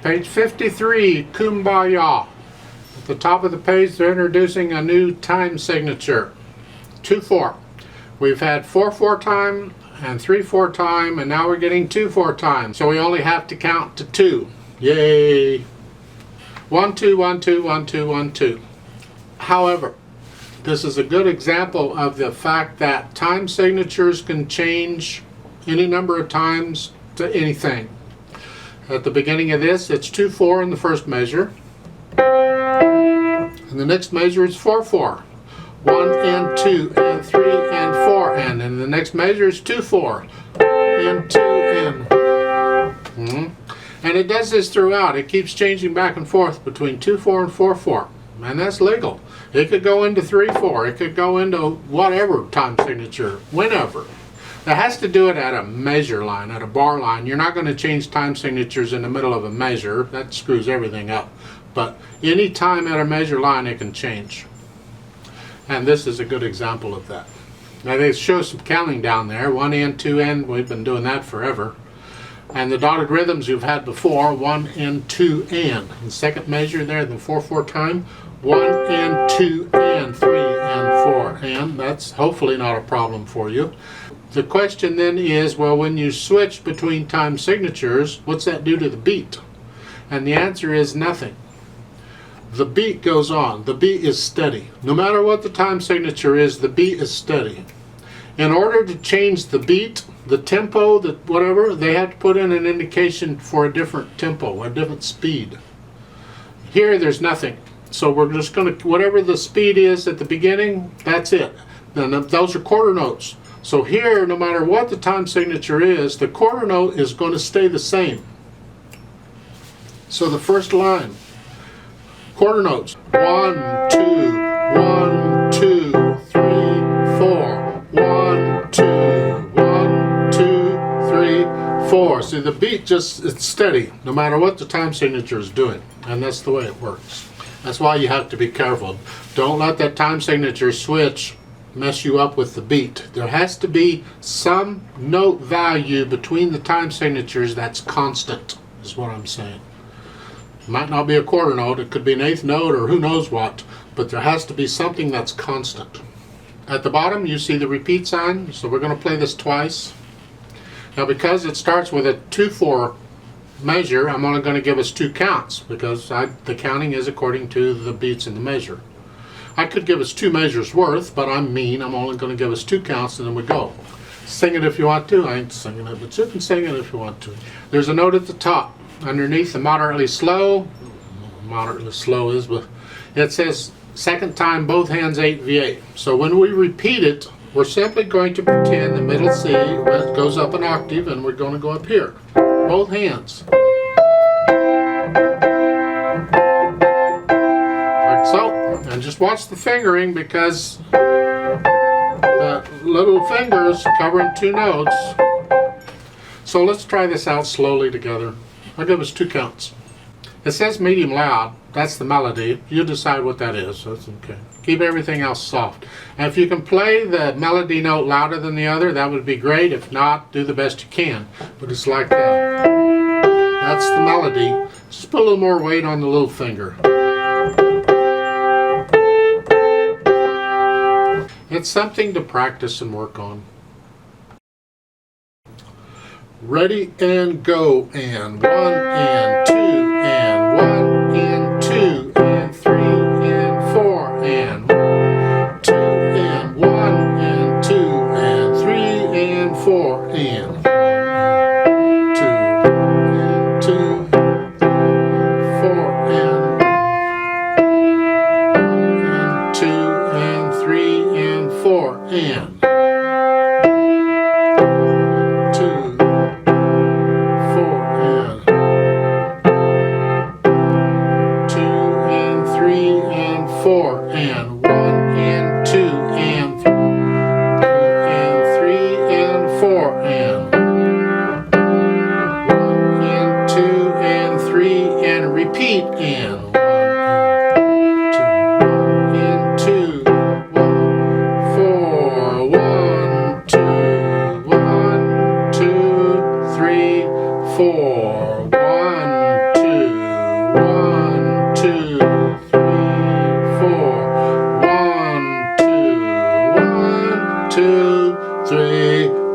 Page 53, Kum-Ba-Yah. At the top of the page, they're introducing a new time signature. 2/4. We've had 4/4 time and 3/4 time, and now we're getting 2/4 time. So we only have to count to 2. Yay! 1 2 1 2 1 2 1 2. However, this is a good example of the fact that time signatures can change any number of times to anything. At the beginning of this, it's 2/4 in the first measure. And the next measure is 4/4. 1 and 2 and 3 and 4 and the next measure is 2/4 and 2 and. And it does this throughout. It keeps changing back and forth between 2/4 and 4/4. And that's legal. It could go into 3/4. It could go into whatever time signature, whenever. It has to do it at a measure line, at a bar line. You're not going to change time signatures in the middle of a measure. That screws everything up. But any time at a measure line, it can change. And this is a good example of that. Now they show some counting down there. 1 and 2 and. We've been doing that forever. And the dotted rhythms you've had before. 1 and 2 and. The second measure there, the 4/4 time. 1 and 2 and 3 and 4 and. That's hopefully not a problem for you. The question then is, well, when you switch between time signatures, what's that do to the beat? And the answer is nothing. The beat goes on. The beat is steady. No matter what the time signature is, the beat is steady. In order to change the beat, the tempo, the whatever, they have to put in an indication for a different tempo, a different speed. Here, there's nothing. So we're just going to, whatever the speed is at the beginning, that's it. Then those are quarter notes. So here, no matter what the time signature is, the quarter note is going to stay the same. So the first line, quarter notes. 1 2 1 2 3 4. 1 2 1 2 3 4. See, the beat just, it's steady no matter what the time signature is doing, and that's the way it works. That's why you have to be careful. Don't let that time signature switch mess you up with the beat. There has to be some note value between the time signatures that's constant, is what I'm saying. It might not be a quarter note, it could be an eighth note or who knows what, but there has to be something that's constant. At the bottom you see the repeat sign, so we're going to play this twice. Now because it starts with a 2/4 measure, I'm only going to give us 2 counts because the counting is according to the beats in the measure. I could give us 2 measures worth, but I'm mean. I'm only going to give us 2 counts and then we go. Sing it if you want to. I ain't singing it, but you can sing it if you want to. There's a note at the top. Underneath the moderately slow is, but it says second time both hands 8/8. So when we repeat it, we're simply going to pretend the middle C goes up an octave and we're going to go up here. Both hands. Like so. And just watch the fingering because the little fingers covering 2 notes. So let's try this out slowly together. I'll give us 2 counts. It says medium loud. That's the melody. You decide what that is. That's okay. Keep everything else soft. And if you can play the melody note louder than the other, that would be great. If not, do the best you can. But it's like that. That's the melody. Just put a little more weight on the little finger. It's something to practice and work on. Ready and go, and 1 and 2 and 1 and 2 and 3 and 4 and 2 and 1 and 2 and 3 and 4 and 2 and 2 4 and 2 and 3 and 4 and 4 and 1 and 2 and 3 and 4 and 1 and 2 and 3 and repeat and 1 and 2 1 4 1 2 1 2 3 4 1 2 2, 3, 4. 1, 2, 1, 2, 3.